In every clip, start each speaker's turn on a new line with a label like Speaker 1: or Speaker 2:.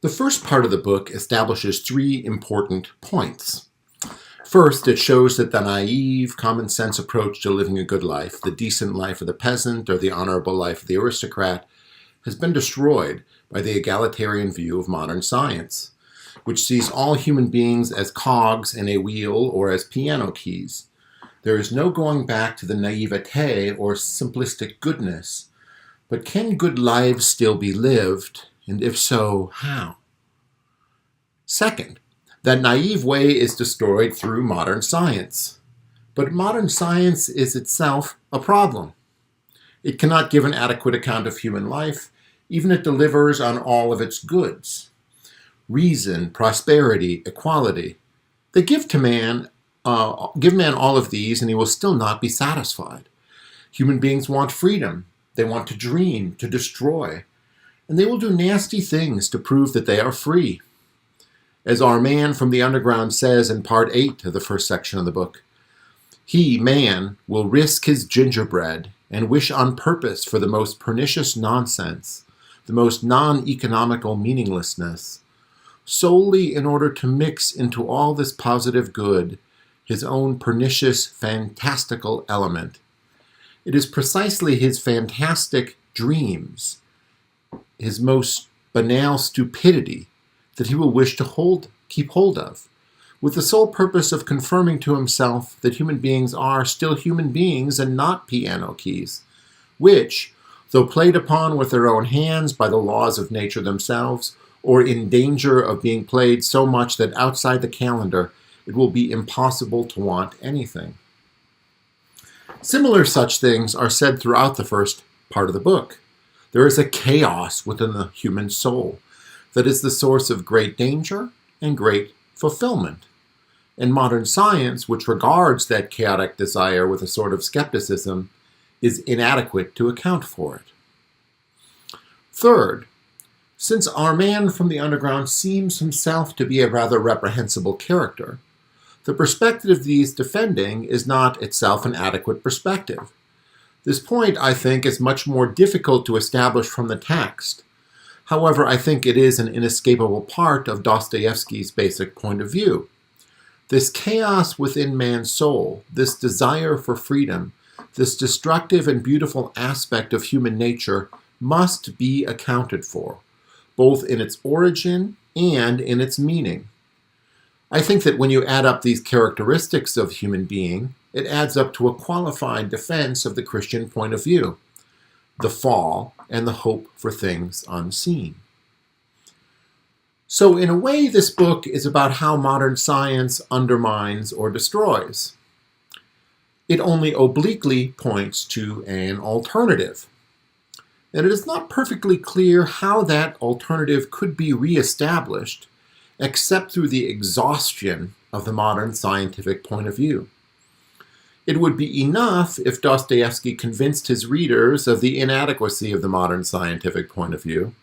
Speaker 1: The first part of the book establishes three important points. First, it shows that the naive, common-sense approach to living a good life, the decent life of the peasant or the honorable life of the aristocrat, has been destroyed by the egalitarian view of modern science, which sees all human beings as cogs in a wheel or as piano keys. There is no going back to the naivete or simplistic goodness. But can good lives still be lived, and if so, how? Second, that naive way is destroyed through modern science. But modern science is itself a problem. It cannot give an adequate account of human life, even if it delivers on all of its goods. Reason, prosperity, equality. They give man all of these, and he will still not be satisfied. Human beings want freedom. They want to dream, to destroy. And they will do nasty things to prove that they are free. As our man from the underground says in part 8 of the first section of the book, he, man, will risk his gingerbread and wish on purpose for the most pernicious nonsense, the most non-economical meaninglessness, solely in order to mix into all this positive good his own pernicious, fantastical element. It is precisely his fantastic dreams, his most banal stupidity, that he will wish to keep hold of, with the sole purpose of confirming to himself that human beings are still human beings and not piano keys, which, though played upon with their own hands by the laws of nature themselves, or in danger of being played so much that outside the calendar it will be impossible to want anything. Similar such things are said throughout the first part of the book. There is a chaos within the human soul that is the source of great danger and great fulfillment. And modern science, which regards that chaotic desire with a sort of skepticism, is inadequate to account for it. Third, since our man from the underground seems himself to be a rather reprehensible character, the perspective he is defending is not itself an adequate perspective. This point, I think, is much more difficult to establish from the text. However, I think it is an inescapable part of Dostoyevsky's basic point of view. This chaos within man's soul, this desire for freedom, this destructive and beautiful aspect of human nature must be accounted for, both in its origin and in its meaning. I think that when you add up these characteristics of human being, it adds up to a qualified defense of the Christian point of view, the fall and the hope for things unseen. So in a way, this book is about how modern science undermines or destroys. It only obliquely points to an alternative. And it is not perfectly clear how that alternative could be reestablished, except through the exhaustion of the modern scientific point of view. It would be enough if Dostoyevsky convinced his readers of the inadequacy of the modern scientific point of view.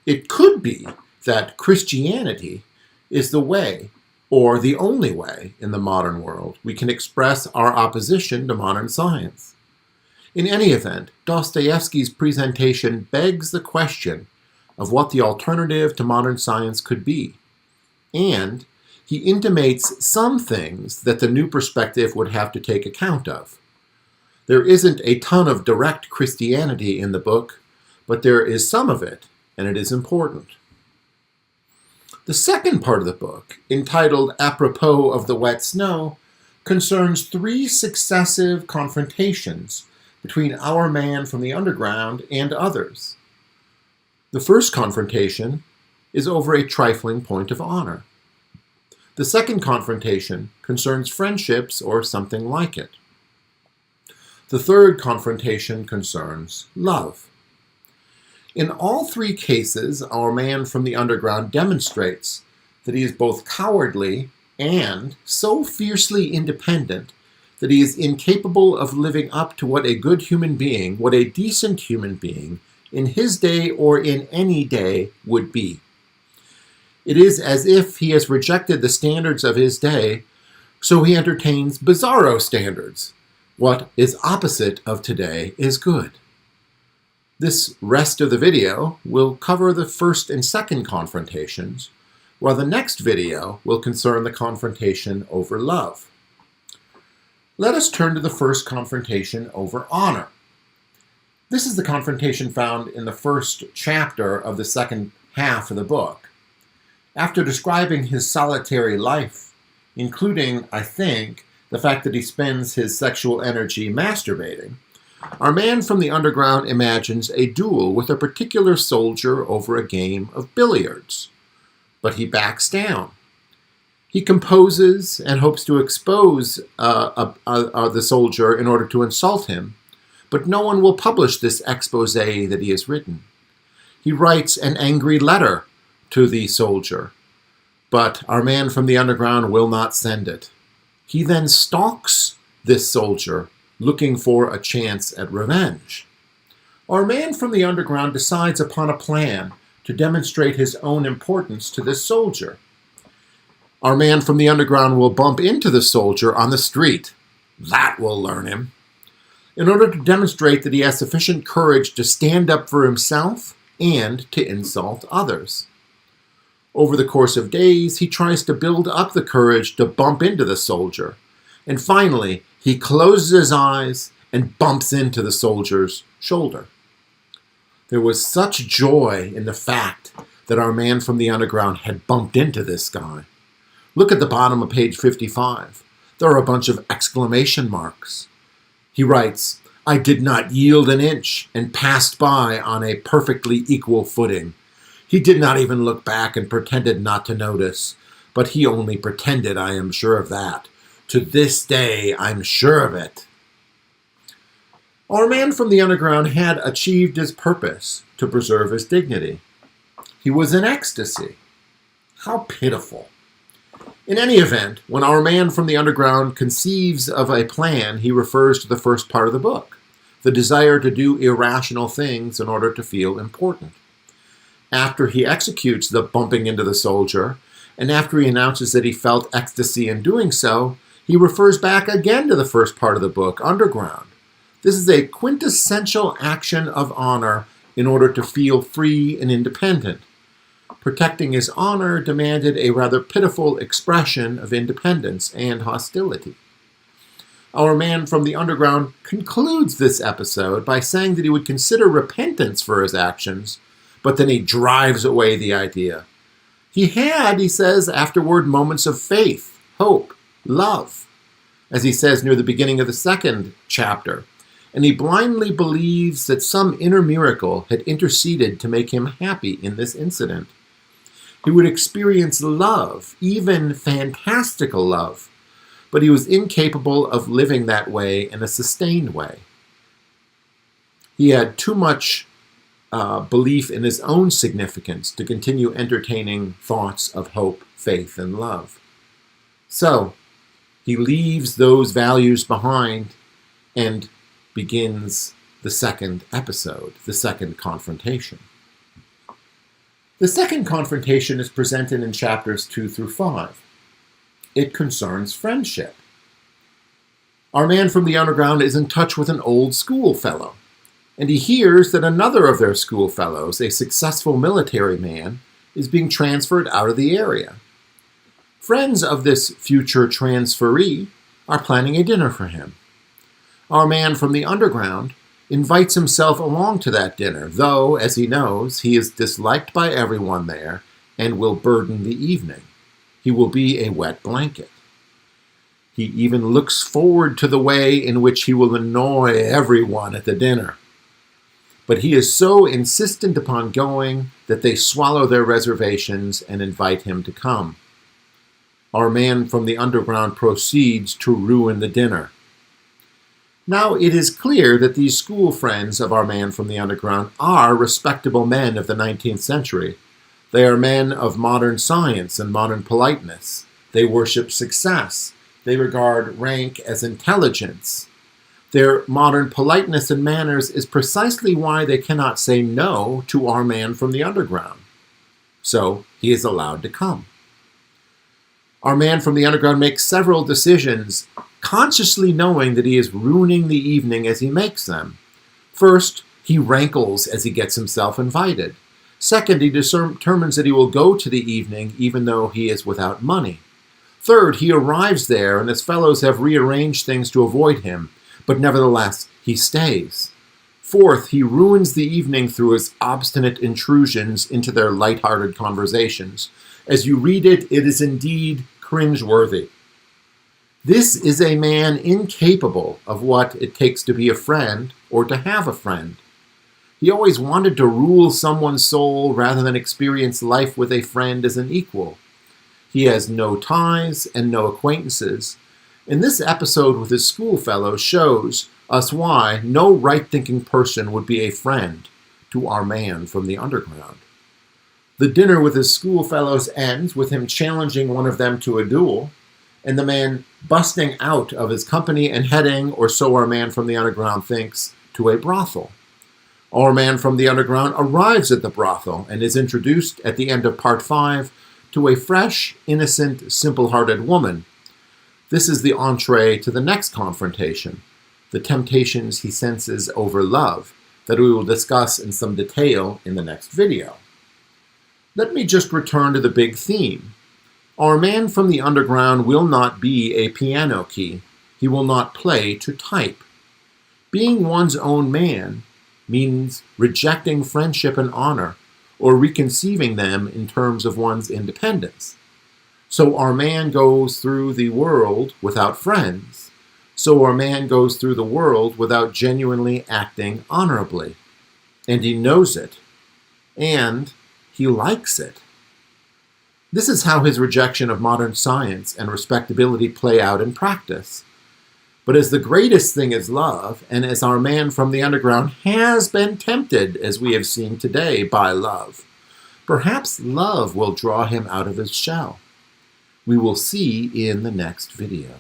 Speaker 1: It could be that Christianity is the way, or the only way in the modern world we can express our opposition to modern science. In any event, Dostoyevsky's presentation begs the question of what the alternative to modern science could be, and he intimates some things that the new perspective would have to take account of. There isn't a ton of direct Christianity in the book, but there is some of it, and it is important. The second part of the book, entitled Apropos of the Wet Snow, concerns three successive confrontations between our man from the underground and others. The first confrontation is over a trifling point of honor. The second confrontation concerns friendships or something like it. The third confrontation concerns love. In all three cases, our man from the underground demonstrates that he is both cowardly and so fiercely independent that he is incapable of living up to what a good human being, what a decent human being, in his day or in any day would be. It is as if he has rejected the standards of his day, so he entertains bizarro standards. What is opposite of today is good. This rest of the video will cover the first and second confrontations, while the next video will concern the confrontation over love. Let us turn to the first confrontation over honor. This is the confrontation found in the first chapter of the second half of the book. After describing his solitary life, including, I think, the fact that he spends his sexual energy masturbating, our man from the underground imagines a duel with a particular soldier over a game of billiards. But he backs down. He composes and hopes to expose the soldier in order to insult him, but no one will publish this expose that he has written. He writes an angry letter to the soldier, but our man from the underground will not send it. He then stalks this soldier, looking for a chance at revenge. Our man from the underground decides upon a plan to demonstrate his own importance to this soldier. Our man from the underground will bump into the soldier on the street. That will learn him. In order to demonstrate that he has sufficient courage to stand up for himself and to insult others. Over the course of days, he tries to build up the courage to bump into the soldier. And finally, he closes his eyes and bumps into the soldier's shoulder. There was such joy in the fact that our man from the underground had bumped into this guy. Look at the bottom of page 55. There are a bunch of exclamation marks. He writes, "I did not yield an inch and passed by on a perfectly equal footing. He did not even look back and pretended not to notice, but he only pretended, I am sure of that. To this day, I'm sure of it." Our man from the underground had achieved his purpose to preserve his dignity. He was in ecstasy. How pitiful. In any event, when our man from the underground conceives of a plan, he refers to the first part of the book, the desire to do irrational things in order to feel important. After he executes the bumping into the soldier, and after he announces that he felt ecstasy in doing so, he refers back again to the first part of the book, Underground. This is a quintessential action of honor in order to feel free and independent. Protecting his honor demanded a rather pitiful expression of independence and hostility. Our man from the underground concludes this episode by saying that he would consider repentance for his actions, but then he drives away the idea. He had, he says, afterward moments of faith, hope, love, as he says near the beginning of the second chapter, and he blindly believes that some inner miracle had interceded to make him happy in this incident. He would experience love, even fantastical love, but he was incapable of living that way in a sustained way. He had too much belief in his own significance to continue entertaining thoughts of hope, faith, and love. So, he leaves those values behind and begins the second episode, the second confrontation. The second confrontation is presented in chapters 2 through 5. It concerns friendship. Our man from the underground is in touch with an old schoolfellow, and he hears that another of their schoolfellows, a successful military man, is being transferred out of the area. Friends of this future transferee are planning a dinner for him. Our man from the underground invites himself along to that dinner, though, as he knows, he is disliked by everyone there and will burden the evening. He will be a wet blanket. He even looks forward to the way in which he will annoy everyone at the dinner. But he is so insistent upon going that they swallow their reservations and invite him to come. Our man from the underground proceeds to ruin the dinner. Now it is clear that these school friends of our man from the underground are respectable men of the 19th century. They are men of modern science and modern politeness. They worship success. They regard rank as intelligence. Their modern politeness and manners is precisely why they cannot say no to our man from the underground. So he is allowed to come. Our man from the underground makes several decisions, consciously knowing that he is ruining the evening as he makes them. First, He rankles as he gets himself invited. Second, he determines that he will go to the evening even though he is without money. Third, he arrives there and his fellows have rearranged things to avoid him, but nevertheless, he stays. Fourth, he ruins the evening through his obstinate intrusions into their light-hearted conversations. As you read it, it is indeed cringeworthy. This is a man incapable of what it takes to be a friend or to have a friend. He always wanted to rule someone's soul rather than experience life with a friend as an equal. He has no ties and no acquaintances. And this episode with his schoolfellows shows us why no right-thinking person would be a friend to our man from the underground. The dinner with his schoolfellows ends with him challenging one of them to a duel, and the man busting out of his company and heading, or so our man from the underground thinks, to a brothel. Our man from the underground arrives at the brothel and is introduced at the end of part 5 to a fresh, innocent, simple-hearted woman. This is the entree to the next confrontation, the temptations he senses over love, that we will discuss in some detail in the next video. Let me just return to the big theme. Our man from the underground will not be a piano key. He will not play to type. Being one's own man means rejecting friendship and honor, or reconceiving them in terms of one's independence. So our man goes through the world without friends. So our man goes through the world without genuinely acting honorably. And he knows it. And he likes it. This is how his rejection of modern science and respectability play out in practice. But as the greatest thing is love, and as our man from the underground has been tempted, as we have seen today, by love, perhaps love will draw him out of his shell. We will see in the next video.